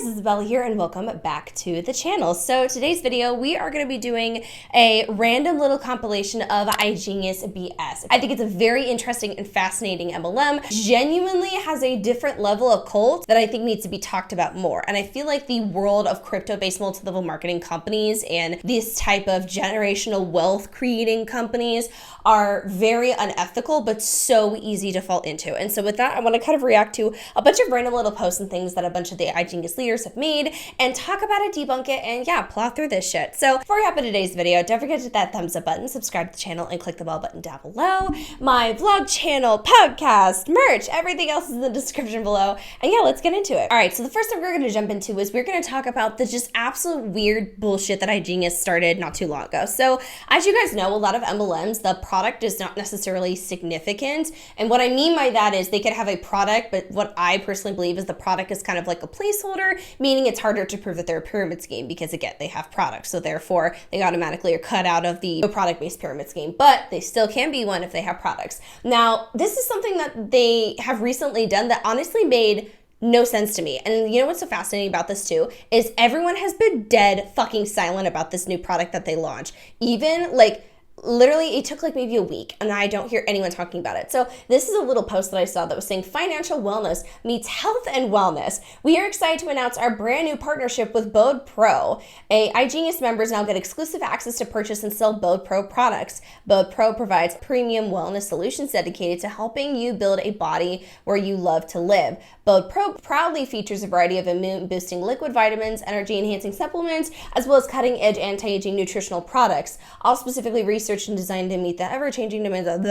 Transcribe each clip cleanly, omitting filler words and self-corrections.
Isabella here and welcome back to the channel. So today's video, we are going to be doing a random little compilation of Igenius BS. I think it's a very interesting and fascinating MLM. Genuinely has a different level of cult that I think needs to be talked about more. And I feel like the world of crypto-based multi-level marketing companies and this type of generational wealth creating companies are very unethical, but so easy to fall into. And so with that, I want to kind of react to a bunch of random little posts and things that a bunch of the Igenius leaders have made and talk about it, debunk it, and yeah, plow through this shit. So before we hop into today's video, don't forget to hit that thumbs up button, subscribe to the channel, and click the bell button down below. My vlog channel, podcast, merch, everything else is in the description below. And yeah, let's get into it. All right, so the first thing we're going to jump into is we're going to talk about the just absolute weird bullshit that Igenius started not too long ago. So as you guys know, a lot of MLMs, the product is not necessarily significant. And what I mean by that is they could have a product, but what I personally believe is the product is kind of like a placeholder, meaning it's harder to prove that they're a pyramid scheme because again, they have products. So therefore they automatically are cut out of the product-based pyramid scheme, but they still can be one if they have products. Now, this is something that they have recently done that honestly made no sense to me. And you know what's so fascinating about this too is everyone has been dead fucking silent about this new product that they launched. Even like literally it took like maybe a week and I don't hear anyone talking about it. So this is a little post that I saw that was saying financial wellness meets health and wellness. We are excited to announce our brand new partnership with Bode Pro. Igenius members now get exclusive access to purchase and sell Bode Pro products. Bode Pro provides premium wellness solutions dedicated to helping you build a body where you love to live. Bode Pro proudly features a variety of immune-boosting liquid vitamins, energy-enhancing supplements, as well as cutting-edge anti-aging nutritional products, all specifically researched and designed to meet the ever-changing demands of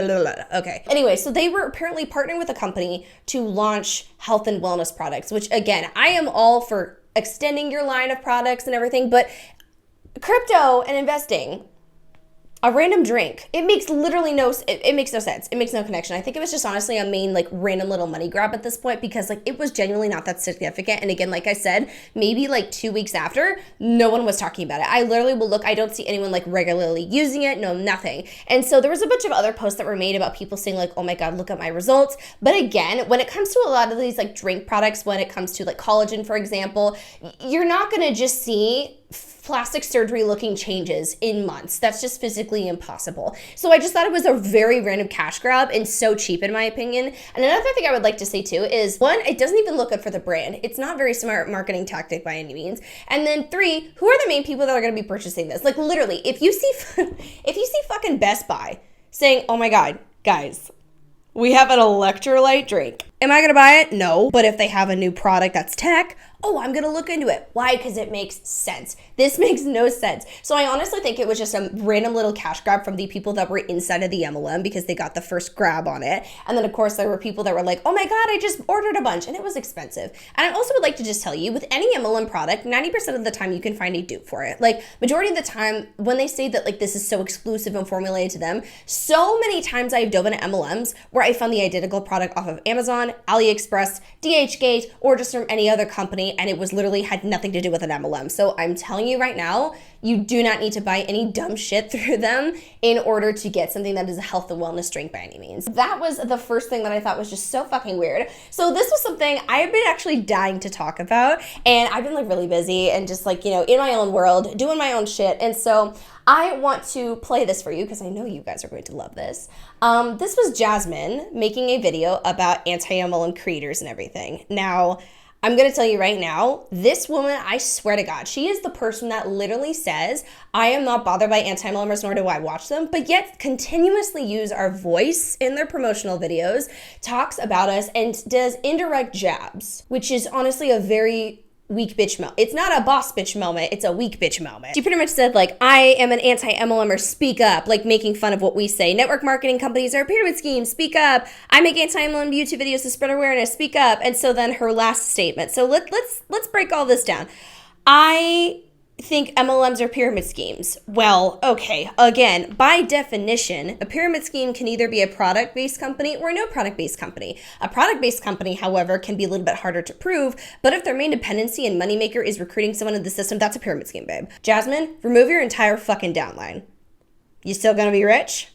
Okay. Anyway, so they were apparently partnering with a company to launch health and wellness products, which again, I am all for extending your line of products and everything, but crypto and investing, a random drink. It makes literally it makes no sense. It makes no connection. I think it was just honestly a main like random little money grab at this point because like it was genuinely not that significant. And again, like I said, maybe like 2 weeks after, no one was talking about it. I literally will look, I don't see anyone like regularly using it, no, nothing. And so there was a bunch of other posts that were made about people saying like, oh my God, look at my results. But again, when it comes to a lot of these like drink products, when it comes to like collagen, for example, you're not gonna just see plastic surgery looking changes in months. That's just physically impossible. So I just thought it was a very random cash grab and so cheap in my opinion. And another thing I would like to say too is one, it doesn't even look good for the brand. It's not very smart marketing tactic by any means. And then three, who are the main people that are going to be purchasing this? Like literally, if you see fucking Best Buy saying, oh my God, guys, we have an electrolyte drink. Am I gonna buy it? No. But if they have a new product that's tech, oh, I'm gonna look into it. Why? Because it makes sense. This makes no sense. So I honestly think it was just a random little cash grab from the people that were inside of the MLM because they got the first grab on it. And then of course there were people that were like, oh my God, I just ordered a bunch and it was expensive. And I also would like to just tell you with any MLM product, 90% of the time you can find a dupe for it. Like majority of the time when they say that like this is so exclusive and formulated to them, so many times I've dove into MLMs where I found the identical product off of Amazon, AliExpress, DHgate, or just from any other company, and it was literally had nothing to do with an MLM. So I'm telling you right now, you do not need to buy any dumb shit through them in order to get something that is a health and wellness drink by any means. That was the first thing that I thought was just so fucking weird. So this was something I've been actually dying to talk about, and I've been like really busy and just like, you know, in my own world, doing my own shit. And so I want to play this for you because I know you guys are going to love this. This was Jasmine making a video about anti-MLM creators and everything. Now, I'm going to tell you right now, this woman, I swear to God, she is the person that literally says, I am not bothered by anti-MLMers, nor do I watch them, but yet continuously use our voice in their promotional videos, talks about us, and does indirect jabs, which is honestly a very weak bitch moment. It's not a boss bitch moment, it's a weak bitch moment. She pretty much said like, I am an anti-MLMer, speak up, like making fun of what we say. Network marketing companies are a pyramid scheme, speak up. I make anti-MLM YouTube videos to spread awareness, speak up. And so then her last statement. So let's break all this down. I think MLMs are pyramid schemes. Well, okay, again, by definition, a pyramid scheme can either be a product-based company or no product-based company. A product-based company, however, can be a little bit harder to prove, but if their main dependency and moneymaker is recruiting someone in the system, that's a pyramid scheme, babe. Jasmine, remove your entire fucking downline. You still gonna be rich?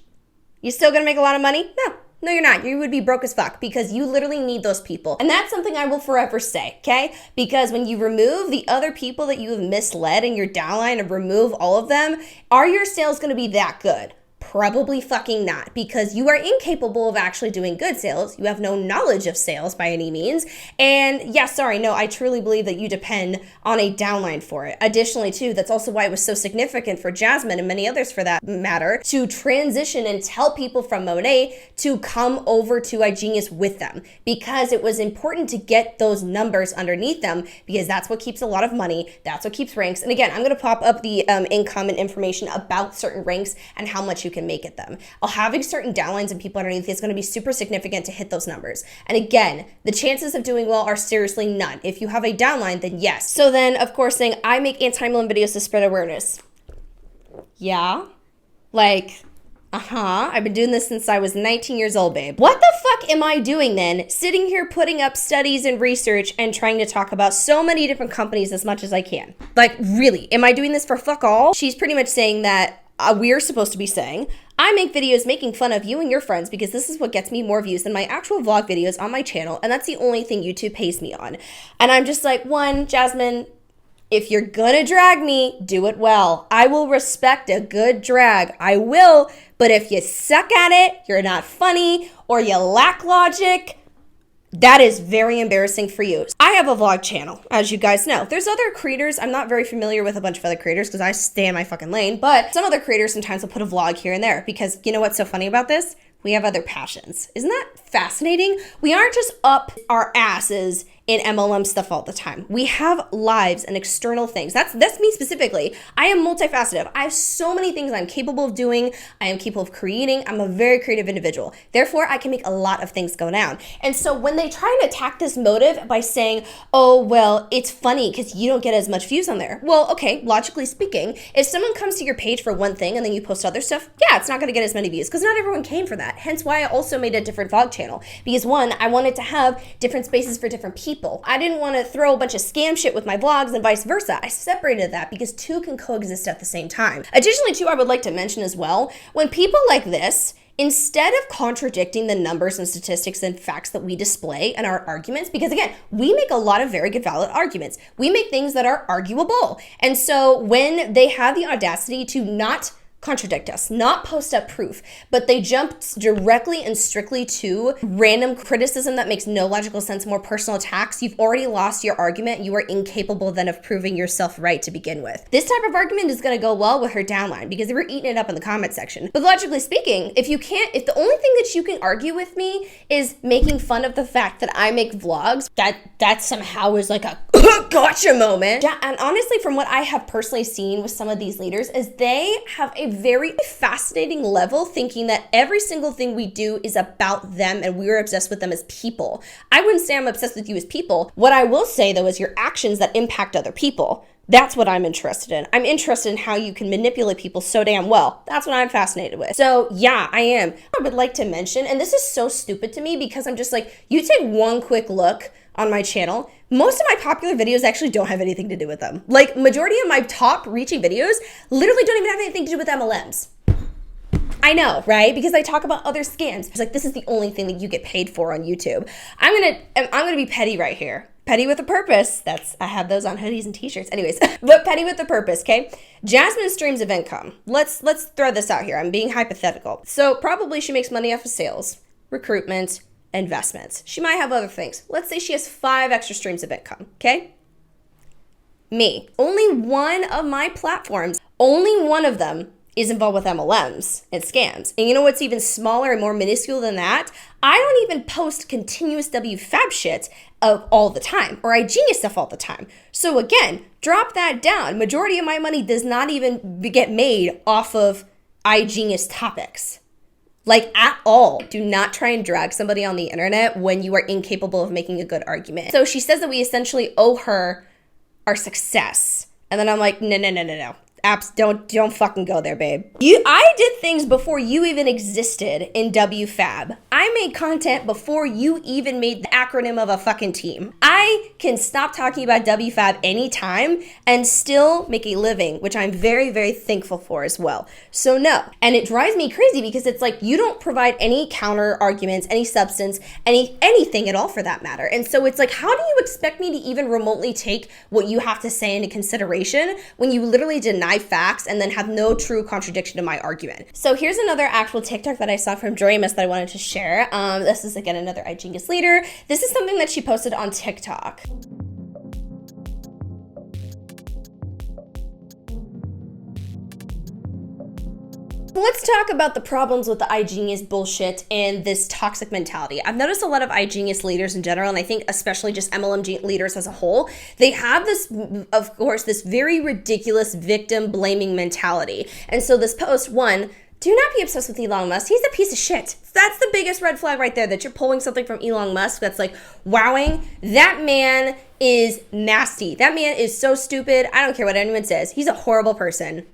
You still gonna make a lot of money? No. No, you're not. You would be broke as fuck because you literally need those people. And that's something I will forever say, okay? Because when you remove the other people that you have misled in your downline and remove all of them, are your sales going to be that good? Probably fucking not, because you are incapable of actually doing good sales. You have no knowledge of sales by any means. And yeah, sorry, no, I truly believe that you depend on a downline for it. Additionally, too, that's also why it was so significant for Jasmine and many others for that matter to transition and tell people from Monet to come over to Igenius with them, because it was important to get those numbers underneath them, because that's what keeps a lot of money. That's what keeps ranks. And again, I'm going to pop up the income and information about certain ranks and how much you can make at them. Having certain downlines and people underneath is going to be super significant to hit those numbers. And again, the chances of doing well are seriously none. If you have a downline, then yes. So then, of course, saying, I make anti-mlm videos to spread awareness. Yeah. Like, I've been doing this since I was 19 years old, babe. What the fuck am I doing then? Sitting here putting up studies and research and trying to talk about so many different companies as much as I can. Like, really, am I doing this for fuck all? She's pretty much saying that we're supposed to be saying, I make videos making fun of you and your friends because this is what gets me more views than my actual vlog videos on my channel, and that's the only thing YouTube pays me on. And I'm just like, one, Jasmine, if you're gonna drag me, do it well. I will respect a good drag. I will, but if you suck at it, you're not funny, or you lack logic, that is very embarrassing for you. I have a vlog channel, as you guys know. There's other creators. I'm not very familiar with a bunch of other creators because I stay in my fucking lane, but some other creators sometimes will put a vlog here and there because you know what's so funny about this? We have other passions. Isn't that fascinating? We aren't just up our asses in MLM stuff all the time. We have lives and external things. That's me specifically. I am multifaceted. I have so many things I'm capable of doing. I am capable of creating. I'm a very creative individual. Therefore, I can make a lot of things go down. And so when they try and attack this motive by saying, oh, well, it's funny because you don't get as much views on there. Well, okay, logically speaking, if someone comes to your page for one thing and then you post other stuff, yeah, it's not going to get as many views because not everyone came for that. Hence why I also made a different vlog channel, because one, I wanted to have different spaces for different people. I didn't want to throw a bunch of scam shit with my vlogs and vice versa. I separated that because two can coexist at the same time. Additionally, too, I would like to mention as well, when people like this, instead of contradicting the numbers and statistics and facts that we display in our arguments, because again, we make a lot of very good valid arguments. We make things that are arguable. And so when they have the audacity to not contradict us, not post up proof, but they jumped directly and strictly to random criticism that makes no logical sense, more personal attacks, you've already lost your argument. You are incapable then of proving yourself right to begin with. This type of argument is going to go well with her downline because they were eating it up in the comment section. But logically speaking, if the only thing that you can argue with me is making fun of the fact that I make vlogs, that somehow is like a gotcha moment. And honestly, from what I have personally seen with some of these leaders is they have a very fascinating level thinking that every single thing we do is about them and we're obsessed with them as people. I wouldn't say I'm obsessed with you as people. What I will say though is your actions that impact other people. That's what I'm interested in. I'm interested in how you can manipulate people so damn well. That's what I'm fascinated with. So yeah, I am. I would like to mention, and this is so stupid to me because I'm just like, you take one quick look on my channel, most of my popular videos actually don't have anything to do with them. Like majority of my top reaching videos literally don't even have anything to do with MLMs. I know, right? Because I talk about other scams. It's like, this is the only thing that you get paid for on YouTube. I'm gonna be petty right here. Petty with a purpose. I have those on hoodies and t-shirts. Anyways, but petty with a purpose, okay? Jasmine's streams of income. Let's throw this out here. I'm being hypothetical. So probably she makes money off of sales, recruitment, investments. She might have other things. Let's say she has 5 extra streams of income, okay? Me. Only one of my platforms, only one of them is involved with MLMs and scams. And you know what's even smaller and more minuscule than that? I don't even post continuous wfabb shit all the time or Igenius stuff all the time. So again, drop that down. Majority of my money does not even get made off of Igenius topics. Like at all. Do not try and drag somebody on the internet when you are incapable of making a good argument. So she says that we essentially owe her our success. And then I'm like, no. Apps, don't fucking go there, babe. I did things before you even existed in wfabb. I made content before you even made the acronym of a fucking team. I can stop talking about wfabb anytime and still make a living, which I'm very, very thankful for as well. So no. And it drives me crazy because it's like you don't provide any counter arguments, any substance, anything at all for that matter. And so it's like, how do you expect me to even remotely take what you have to say into consideration when you literally deny facts and then have no true contradiction to my argument? So here's another actual TikTok that I saw from Igenius that I wanted to share. This is again another Igenius leader. This is something that she posted on TikTok. Let's talk about the problems with the Igenius bullshit and this toxic mentality. I've noticed a lot of Igenius leaders in general, and I think especially just MLM leaders as a whole, they have this, of course, this very ridiculous victim blaming mentality. And so this post, one, do not be obsessed with Elon Musk. He's a piece of shit. That's the biggest red flag right there, that you're pulling something from Elon Musk that's like, wowing. That man is nasty. That man is so stupid. I don't care what anyone says. He's a horrible person.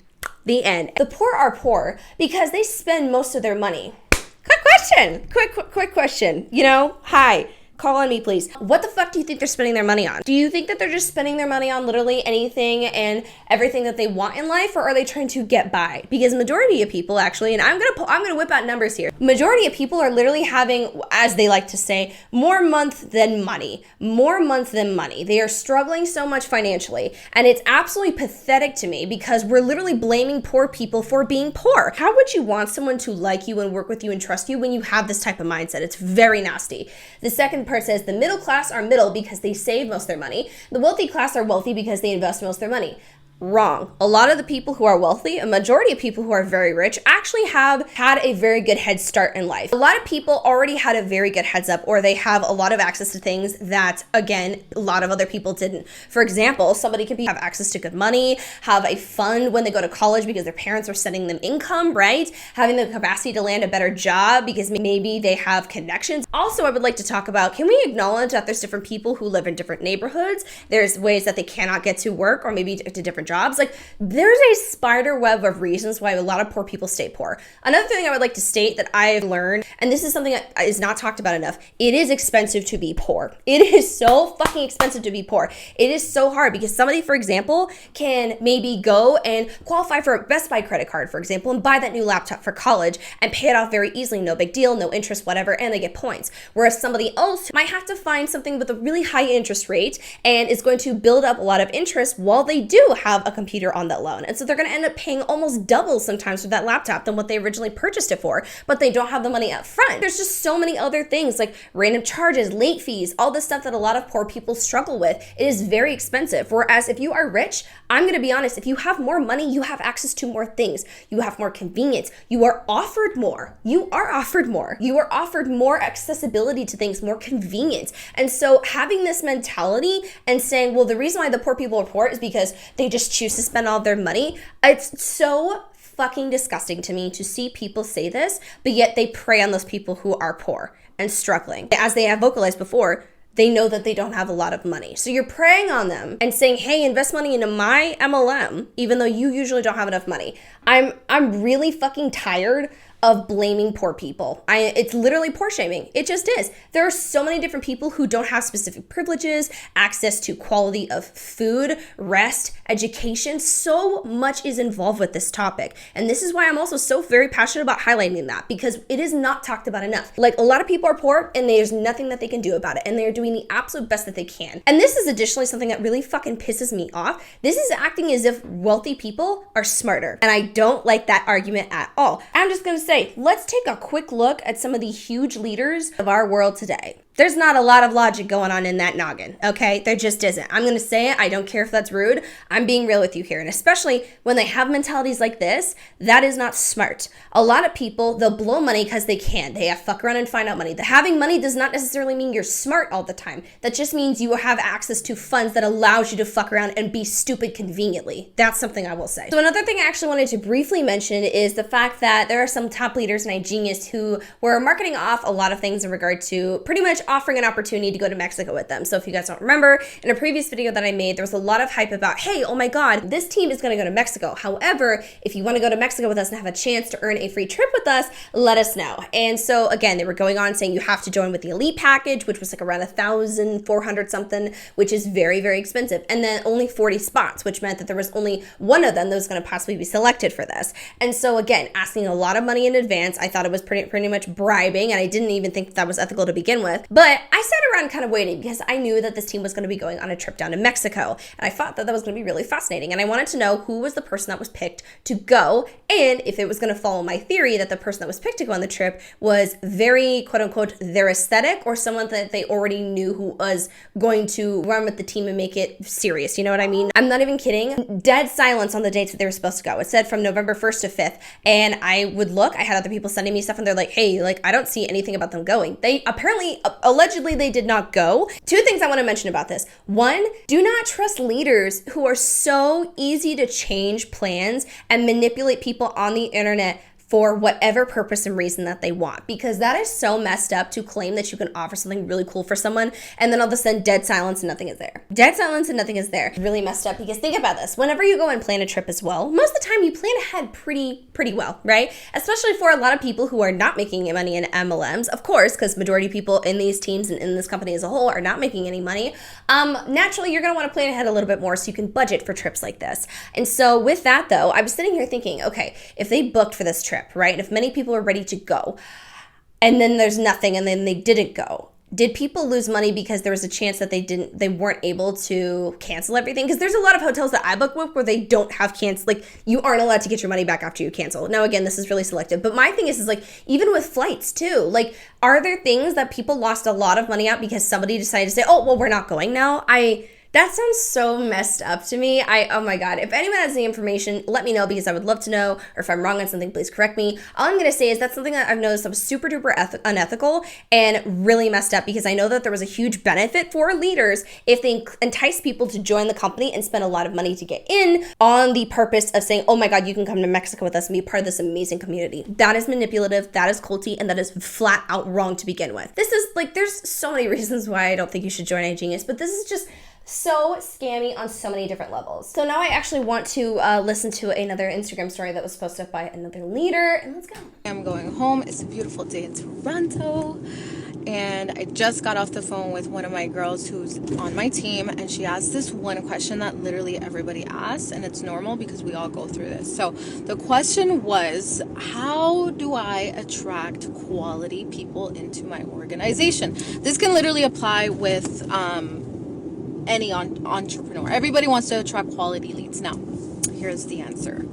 The end. The poor are poor because they spend most of their money. Quick question. Quick question. You know, hi. Call on me, please. What the fuck do you think they're spending their money on? Do you think that they're just spending their money on literally anything and everything that they want in life, or are they trying to get by? Because majority of people actually, and I'm gonna whip out numbers here. Majority of people are literally having, as they like to say, more month than money. More month than money. They are struggling so much financially, and it's absolutely pathetic to me because we're literally blaming poor people for being poor. How would you want someone to like you and work with you and trust you when you have this type of mindset? It's very nasty. The second part says the middle class are middle because they save most of their money. The wealthy class are wealthy because they invest most of their money. Wrong. A lot of the people who are wealthy, a majority of people who are very rich, actually have had a very good head start in life. A lot of people already had a very good heads up, or they have a lot of access to things that, again, a lot of other people didn't. For example, somebody could have access to good money, have a fund when they go to college because their parents are sending them income, right? Having the capacity to land a better job because maybe they have connections. Also, I would like to talk about, can we acknowledge that there's different people who live in different neighborhoods? There's ways that they cannot get to work or maybe to different jobs. Like, there's a spider web of reasons why a lot of poor people stay poor. Another thing I would like to state that I've learned, and this is something that is not talked about enough, it is expensive to be poor. It is so fucking expensive to be poor. It is so hard because somebody, for example, can maybe go and qualify for a Best Buy credit card, for example, and buy that new laptop for college and pay it off very easily, no big deal, no interest, whatever, and they get points. Whereas somebody else might have to find something with a really high interest rate and is going to build up a lot of interest while they do have a computer on that loan. And so they're going to end up paying almost double sometimes for that laptop than what they originally purchased it for, but they don't have the money up front. There's just so many other things like random charges, late fees, all this stuff that a lot of poor people struggle with. It is very expensive. Whereas if you are rich, I'm going to be honest, if you have more money, you have access to more things. You have more convenience. You are offered more. You are offered more. You are offered more accessibility to things, more convenience. And so having this mentality and saying, well, the reason why the poor people are poor is because they just choose to spend all their money. It's so fucking disgusting to me to see people say this, but yet they prey on those people who are poor and struggling. As they have vocalized before, they know that they don't have a lot of money. So you're preying on them and saying, hey, invest money into my MLM, even though you usually don't have enough money. I'm really fucking tired of blaming poor people. It's literally poor shaming. It just is. There are so many different people who don't have specific privileges, access to quality of food, rest, education. So much is involved with this topic. And this is why I'm also so very passionate about highlighting that, because it is not talked about enough. Like, a lot of people are poor and there's nothing that they can do about it. And they're doing the absolute best that they can. And this is additionally something that really fucking pisses me off. This is acting as if wealthy people are smarter. And I don't like that argument at all. I'm just gonna say, let's take a quick look at some of the huge leaders of our world today. There's not a lot of logic going on in that noggin, okay? There just isn't. I'm gonna say it, I don't care if that's rude. I'm being real with you here. And especially when they have mentalities like this, that is not smart. A lot of people, they'll blow money because they can. They have fuck around and find out money. Having money does not necessarily mean you're smart all the time. That just means you have access to funds that allows you to fuck around and be stupid conveniently. That's something I will say. So another thing I actually wanted to briefly mention is the fact that there are some top leaders in Igenius who were marketing off a lot of things in regard to pretty much offering an opportunity to go to Mexico with them. So if you guys don't remember, in a previous video that I made, there was a lot of hype about, hey, oh my God, this team is going to go to Mexico. However, if you want to go to Mexico with us and have a chance to earn a free trip with us, let us know. And so again, they were going on saying you have to join with the elite package, which was like around 1,400 something, which is very, very expensive. And then only 40 spots, which meant that there was only one of them that was going to possibly be selected for this. And so again, asking a lot of money in advance, I thought it was pretty much bribing, and I didn't even think that was ethical to begin with. But I sat around kind of waiting because I knew that this team was going to be going on a trip down to Mexico, and I thought that that was going to be really fascinating. And I wanted to know who was the person that was picked to go, and if it was going to follow my theory that the person that was picked to go on the trip was very quote unquote their aesthetic, or someone that they already knew who was going to run with the team and make it serious. You know what I mean? I'm not even kidding. Dead silence on the dates that they were supposed to go. It said from November 1st to 5th, and I would look. I had other people sending me stuff, and they're like, hey, like, I don't see anything about them going. They apparently, allegedly, they did not go. Two things I want to mention about this. One, do not trust leaders who are so easy to change plans and manipulate people on the internet for whatever purpose and reason that they want, because that is so messed up to claim that you can offer something really cool for someone and then all of a sudden dead silence and nothing is there. Dead silence and nothing is there. Really messed up, because think about this. Whenever you go and plan a trip as well, most of the time you plan ahead pretty well, right? Especially for a lot of people who are not making money in MLMs, of course, because majority of people in these teams and in this company as a whole are not making any money. Naturally, you're gonna wanna plan ahead a little bit more so you can budget for trips like this. And so with that though, I was sitting here thinking, okay, if they booked for this trip, right? And if many people are ready to go and then there's nothing and then they didn't go, did people lose money because there was a chance that they weren't able to cancel everything? Because there's a lot of hotels that I book with where they don't have cancel, like you aren't allowed to get your money back after you cancel. Now, again, this is really selective, but my thing is like, even with flights too, like, are there things that people lost a lot of money at because somebody decided to say, oh, well, we're not going now? That sounds so messed up to me. Oh my God. If anyone has any information, let me know, because I would love to know, or if I'm wrong on something, please correct me. All I'm going to say is that's something that I've noticed that was super duper unethical and really messed up, because I know that there was a huge benefit for leaders if they entice people to join the company and spend a lot of money to get in on the purpose of saying, oh my God, you can come to Mexico with us and be part of this amazing community. That is manipulative, that is culty, and that is flat out wrong to begin with. This is like, there's so many reasons why I don't think you should join Igenius, but this is just so scammy on so many different levels. So now I actually want to listen to another Instagram story that was posted by another leader, and let's go. I'm going home. It's a beautiful day in Toronto, and I just got off the phone with one of my girls who's on my team, and she asked this one question that literally everybody asks, and it's normal because we all go through this. So the question was, how do I attract quality people into my organization? This can literally apply with any entrepreneur. Everybody wants to attract quality leads. Now, here's the answer.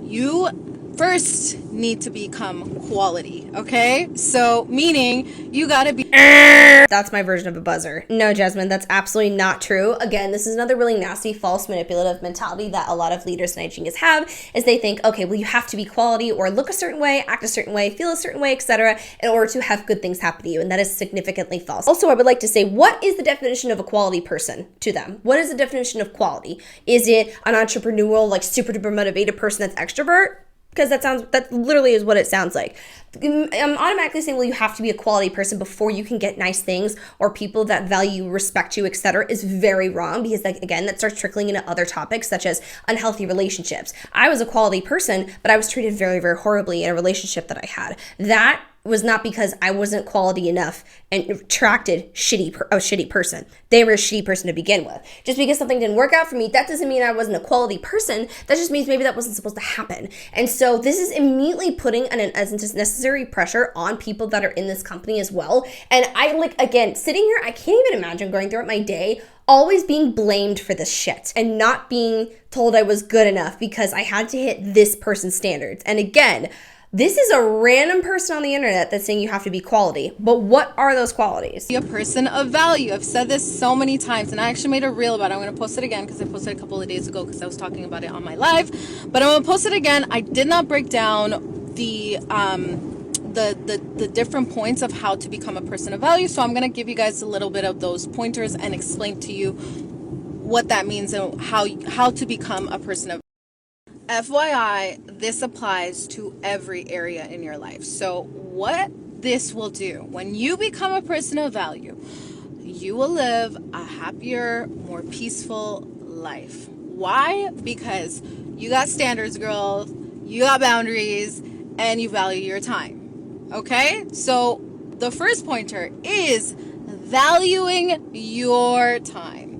You first need to become quality, okay? So, meaning you gotta be... That's my version of a buzzer. No, Jasmine, that's absolutely not true. Again, this is another really nasty, false, manipulative mentality that a lot of leaders in Igenius have, is they think, okay, well, you have to be quality or look a certain way, act a certain way, feel a certain way, etc., in order to have good things happen to you, and that is significantly false. Also, I would like to say, what is the definition of a quality person to them? What is the definition of quality? Is it an entrepreneurial, like super duper motivated person that's extrovert? Because that literally is what it sounds like. I'm automatically saying, well, you have to be a quality person before you can get nice things or people that value, respect you, etc., is very wrong, because again, that starts trickling into other topics such as unhealthy relationships. I was a quality person, but I was treated very, very horribly in a relationship that I had. That was not because I wasn't quality enough and attracted a shitty person. They were a shitty person to begin with. Just because something didn't work out for me, that doesn't mean I wasn't a quality person. That just means maybe that wasn't supposed to happen. And so this is immediately putting an unnecessary pressure on people that are in this company as well. And I, like, again, sitting here, I can't even imagine going throughout my day always being blamed for this shit and not being told I was good enough because I had to hit this person's standards. And again, this is a random person on the internet that's saying you have to be quality. But what are those qualities? Be a person of value. I've said this so many times, and I actually made a reel about it. I'm going to post it again because I posted a couple of days ago because I was talking about it on my live. But I'm going to post it again. I did not break down the different points of how to become a person of value. So I'm going to give you guys a little bit of those pointers and explain to you what that means and how to become a person of value. FYI, this applies to every area in your life. So what this will do, when you become a person of value, you will live a happier, more peaceful life. Why? Because you got standards, girl, you got boundaries, and you value your time. Okay? So the first pointer is valuing your time.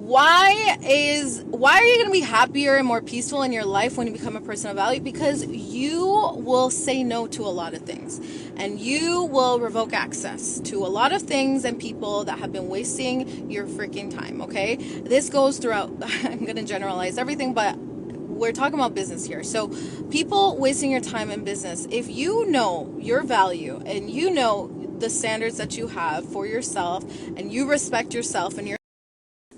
Why are you going to be happier and more peaceful in your life when you become a person of value? Because you will say no to a lot of things, and you will revoke access to a lot of things and people that have been wasting your freaking time. Okay, this goes throughout. I'm going to generalize everything, but we're talking about business here. So people wasting your time in business, if you know your value and you know the standards that you have for yourself, and you respect yourself and your,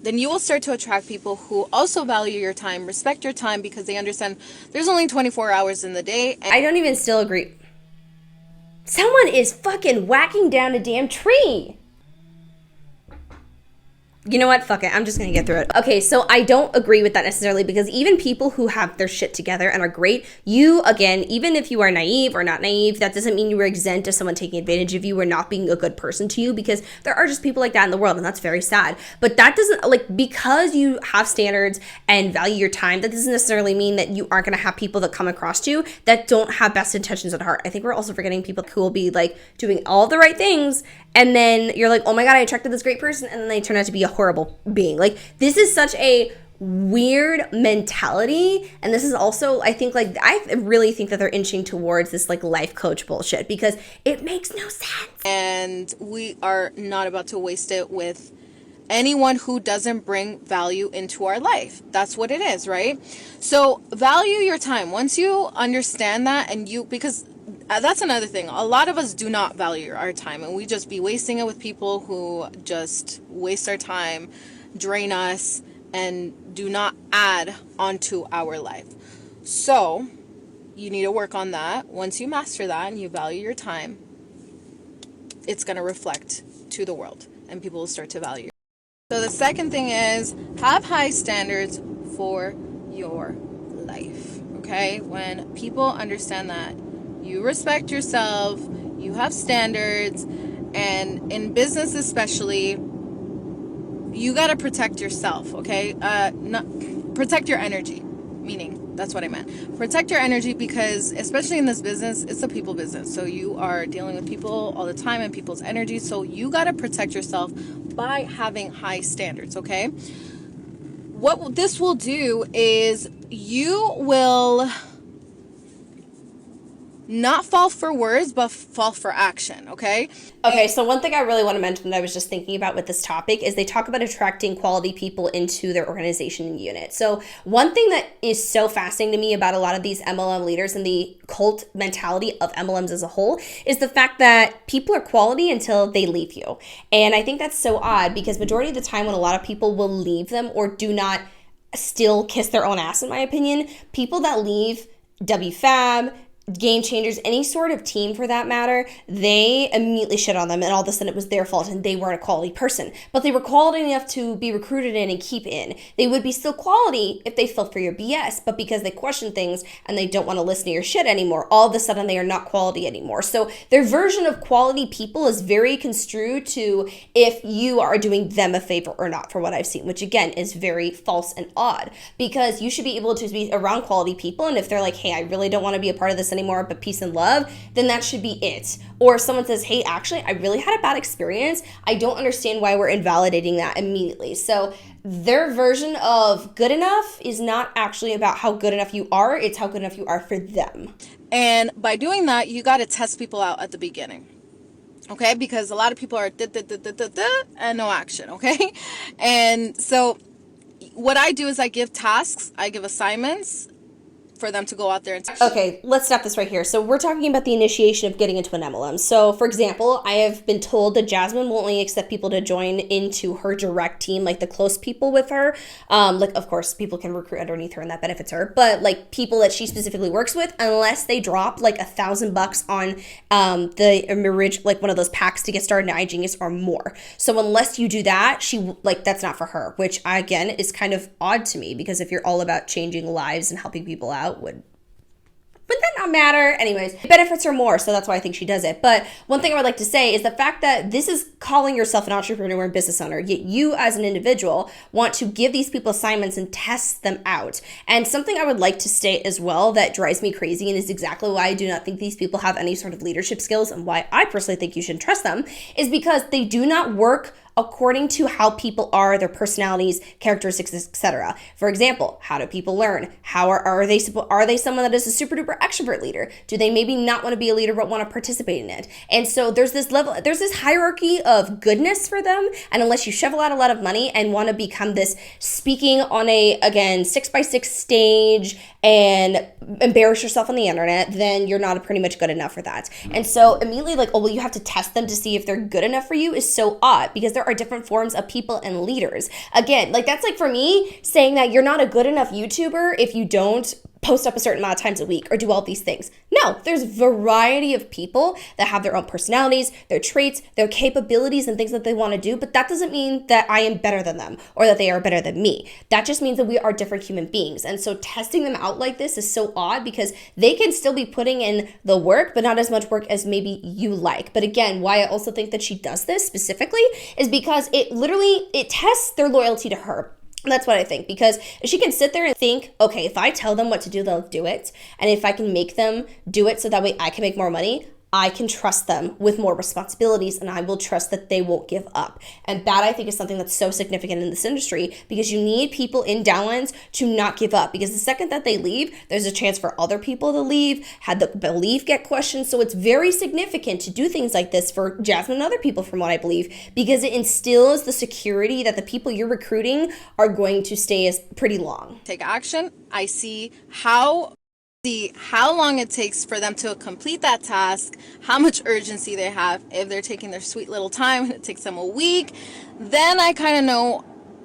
then you will start to attract people who also value your time, respect your time, because they understand there's only 24 hours in the day. I don't even still agree. Someone is fucking whacking down a damn tree. You know what? Fuck it. I'm just going to get through it. Okay, so I don't agree with that necessarily, because even people who have their shit together and are great, you, again, even if you are naive or not naive, that doesn't mean you were exempt to someone taking advantage of you or not being a good person to you, because there are just people like that in the world, and that's very sad. But that doesn't, like, because you have standards and value your time, that doesn't necessarily mean that you aren't going to have people that come across you that don't have best intentions at heart. I think we're also forgetting people who will be, like, doing all the right things, and then you're like, oh my God, I attracted this great person, and then they turn out to be a horrible being. Like, this is such a weird mentality, and this is also, I think, like, I really think that they're inching towards this, like, life coach bullshit, because it makes no sense. And we are not about to waste it with anyone who doesn't bring value into our life. That's what it is, right? So value your time. Once you understand that, and you, because that's another thing. A lot of us do not value our time, and we just be wasting it with people who just waste our time, drain us, and do not add onto our life. So you need to work on that. Once you master that and you value your time, it's going to reflect to the world, and people will start to value you. So the second thing is, have high standards for your life. Okay? When people understand that you respect yourself, you have standards, and in business especially, you got to protect yourself, okay? Protect your energy, meaning, that's what I meant. Protect your energy, because especially in this business, it's a people business. So you are dealing with people all the time and people's energy. So you got to protect yourself by having high standards, okay? What this will do is you will not fall for words, but fall for action, okay? Okay, so one thing I really want to mention that I was just thinking about with this topic is they talk about attracting quality people into their organization and unit. So one thing that is so fascinating to me about a lot of these MLM leaders and the cult mentality of MLMs as a whole is the fact that people are quality until they leave you. And I think that's so odd, because majority of the time when a lot of people will leave them or do not still kiss their own ass, in my opinion, people that leave wfabb, Game Changers, any sort of team for that matter, they immediately shit on them, and all of a sudden it was their fault and they weren't a quality person. But they were quality enough to be recruited in and keep in. They would be still quality if they fell for your BS, but because they question things and they don't want to listen to your shit anymore, all of a sudden they are not quality anymore. So their version of quality people is very construed to if you are doing them a favor or not, for what I've seen, which again is very false and odd, because you should be able to be around quality people, and if they're like, hey, I really don't want to be a part of this anymore, but peace and love, then that should be it. Or if someone says, hey, actually, I really had a bad experience, I don't understand why we're invalidating that immediately. So their version of good enough is not actually about how good enough you are, it's how good enough you are for them. And by doing that, you got to test people out at the beginning. Okay? Because a lot of people are and no action. Okay? And so what I do is I give tasks, I give assignments for them to go out there and... Okay, let's stop this right here. So we're talking about the initiation of getting into an MLM. So for example, I have been told that Jasmine will only accept people to join into her direct team, like the close people with her. Like, of course, people can recruit underneath her and that benefits her, but like people that she specifically works with, unless they drop like $1,000 on the like one of those packs to get started in Igenius or more. So unless you do that, that's not for her, which again is kind of odd to me, because if you're all about changing lives and helping people out, Would that not matter? Anyways, it benefits her more, so that's why I think she does it. But one thing I would like to say is the fact that this is calling yourself an entrepreneur and business owner, yet you as an individual want to give these people assignments and test them out. And something I would like to state as well that drives me crazy and is exactly why I do not think these people have any sort of leadership skills and why I personally think you shouldn't trust them is because they do not work according to how people are, their personalities, characteristics, etc. For example, how do people learn? How are they someone that is a super duper extrovert leader? Do they maybe not want to be a leader but want to participate in it? And so there's this hierarchy of goodness for them, and unless you shovel out a lot of money and want to become this speaking on a, again, 6x6 stage and embarrass yourself on the internet, then you're not pretty much good enough for that. And so immediately like, oh, well, you have to test them to see if they're good enough for you is so odd because there are different forms of people and leaders. Again, like that's like for me saying that you're not a good enough YouTuber if you don't post up a certain amount of times a week or do all these things. No, there's a variety of people that have their own personalities, their traits, their capabilities and things that they want to do, but that doesn't mean that I am better than them or that they are better than me. That just means that we are different human beings. And so testing them out like this is so odd because they can still be putting in the work, but not as much work as maybe you like. But again, why I also think that she does this specifically is because it tests their loyalty to her. That's what I think, because she can sit there and think, okay, if I tell them what to do, they'll do it. And if I can make them do it so that way I can make more money, I can trust them with more responsibilities and I will trust that they won't give up. And that I think is something that's so significant in this industry because you need people in downlines to not give up because the second that they leave, there's a chance for other people to leave, had the belief get questioned. So it's very significant to do things like this for Jasmine and other people from what I believe because it instills the security that the people you're recruiting are going to stay as pretty long. Take action. I see how long it takes for them to complete that task, how much urgency they have. If they're taking their sweet little time and it takes them a week, then I kind of know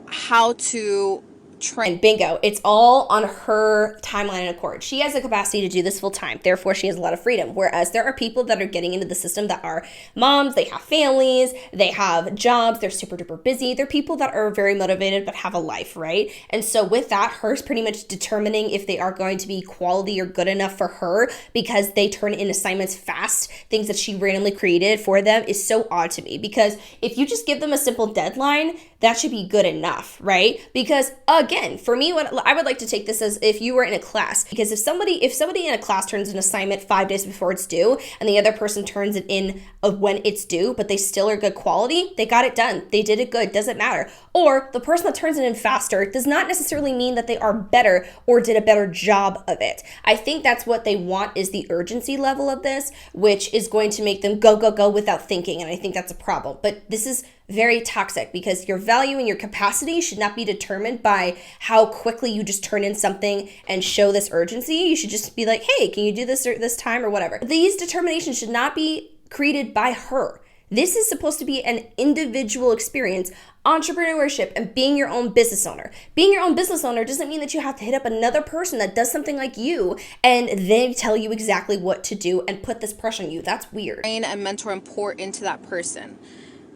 how to train. And bingo, it's all on her timeline and accord. She has the capacity to do this full time. Therefore, she has a lot of freedom. Whereas there are people that are getting into the system that are moms, they have families, they have jobs, they're super duper busy. They're people that are very motivated but have a life, right? And so with that, hers pretty much determining if they are going to be quality or good enough for her because they turn in assignments fast, things that she randomly created for them is so odd to me. Because if you just give them a simple deadline, that should be good enough, right? Because again, for me, what I would like to take this as if you were in a class, because if somebody in a class turns an assignment 5 days before it's due and the other person turns it in when it's due, but they still are good quality, they got it done. They did it good, doesn't matter. Or the person that turns it in faster does not necessarily mean that they are better or did a better job of it. I think that's what they want is the urgency level of this, which is going to make them go, go, go without thinking. And I think that's a problem. But this is very toxic because your value and your capacity should not be determined by how quickly you just turn in something and show this urgency. You should just be like, hey, can you do this or this time or whatever. These determinations should not be created by her. This is supposed to be an individual experience, entrepreneurship, and being your own business owner. Being your own business owner doesn't mean that you have to hit up another person that does something like you and they tell you exactly what to do and put this pressure on you. That's weird. Train and mentor and pour into that person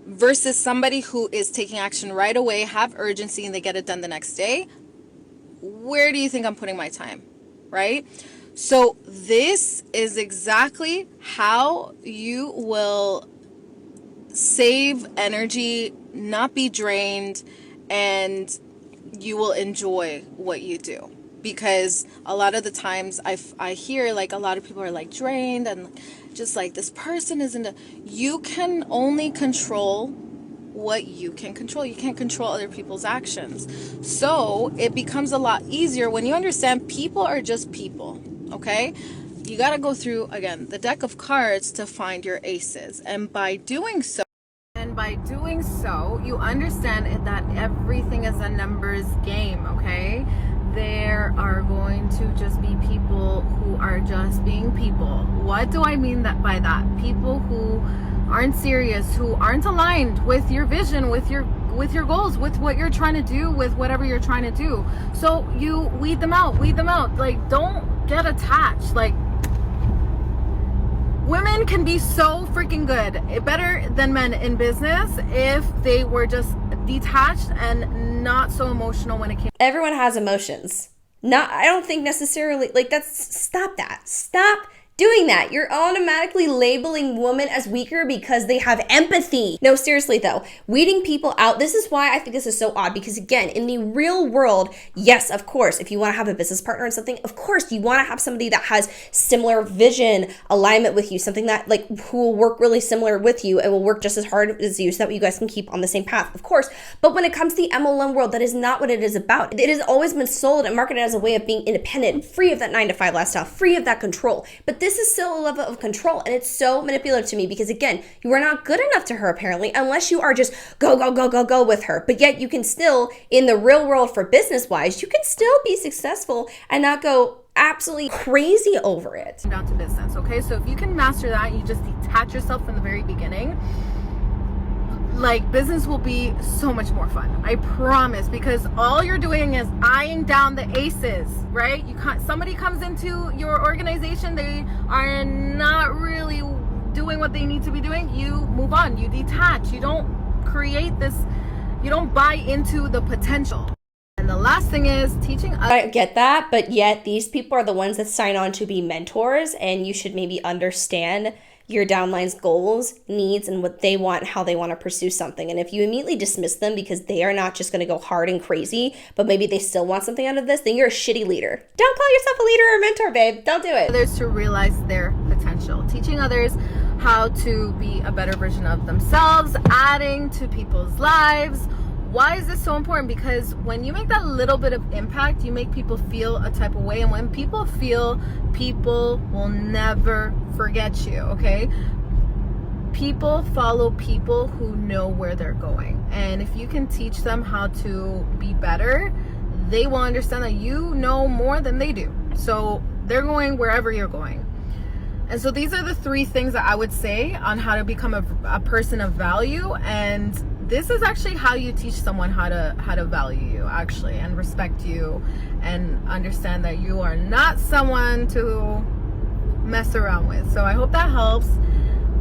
versus somebody who is taking action right away, have urgency, and they get it done the next day. Where do you think I'm putting my time, right? So this is exactly how you will save energy, not be drained, and you will enjoy what you do. Because a lot of the times I hear like a lot of people are like drained and just like this person isn't. You can only control what you can control. You can't control other people's actions. So it becomes a lot easier when you understand people are just people, okay? You got to go through, again, the deck of cards to find your aces. And by doing so, you understand that everything is a numbers game, okay? There are going to just be people who are just being people. What do I mean by that? People who aren't serious, who aren't aligned with your vision, with your goals, with what you're trying to do, with whatever you're trying to do. So you weed them out. Like, don't get attached. Like, women can be so freaking good, better than men in business, if they were just detached and not so emotional when it came. Everyone has emotions. I don't think necessarily, like, stop that. Stop doing that. You're automatically labeling women as weaker because they have empathy. No, seriously though, weeding people out, this is why I think this is so odd, because again, in the real world, yes, of course, if you want to have a business partner and something, of course, you want to have somebody that has similar vision, alignment with you, something that like who will work really similar with you and will work just as hard as you so that you guys can keep on the same path, of course. But when it comes to the MLM world, that is not what it is about. It has always been sold and marketed as a way of being independent, free of that 9-to-5 lifestyle, free of that control. But this is still a level of control, and it's so manipulative to me because again, you are not good enough to her apparently unless you are just go with her. But yet you can still, in the real world for business wise, you can still be successful and not go absolutely crazy over it. Down to business, okay? So if you can master that, you just detach yourself from the very beginning, like business will be so much more fun, I promise, because all you're doing is eyeing down the aces, right? You can't, somebody comes into your organization, they are not really doing what they need to be doing, you move on, you detach, you don't create this, you don't buy into the potential. And the last thing is teaching others. I get that, but yet these people are the ones that sign on to be mentors, and you should maybe understand your downline's goals, needs, and what they want, how they want to pursue something. And if you immediately dismiss them because they are not just going to go hard and crazy, but maybe they still want something out of this, then you're a shitty leader. Don't call yourself a leader or a mentor, babe. Don't do it. Others to realize their potential. Teaching others how to be a better version of themselves, adding to people's lives. Why is this so important? Because when you make that little bit of impact, you make people feel a type of way. And when people feel, people will never forget you, okay? People follow people who know where they're going. And if you can teach them how to be better, they will understand that you know more than they do. So they're going wherever you're going. And so these are the 3 things that I would say on how to become a person of value. And this is actually how you teach someone how to value you actually and respect you and understand that you are not someone to mess around with. So I hope that helps.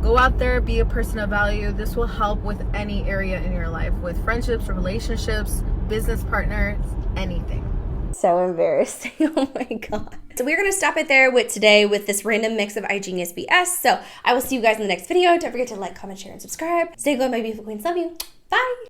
Go out there, be a person of value. This will help with any area in your life, with friendships, relationships, business partners, anything. So embarrassing. Oh my god. So we're going to stop it there with today with this random mix of Igenius BS. So I will see you guys in the next video. Don't forget to like, comment, share, and subscribe. Stay good, my beautiful queens. Love you. Bye.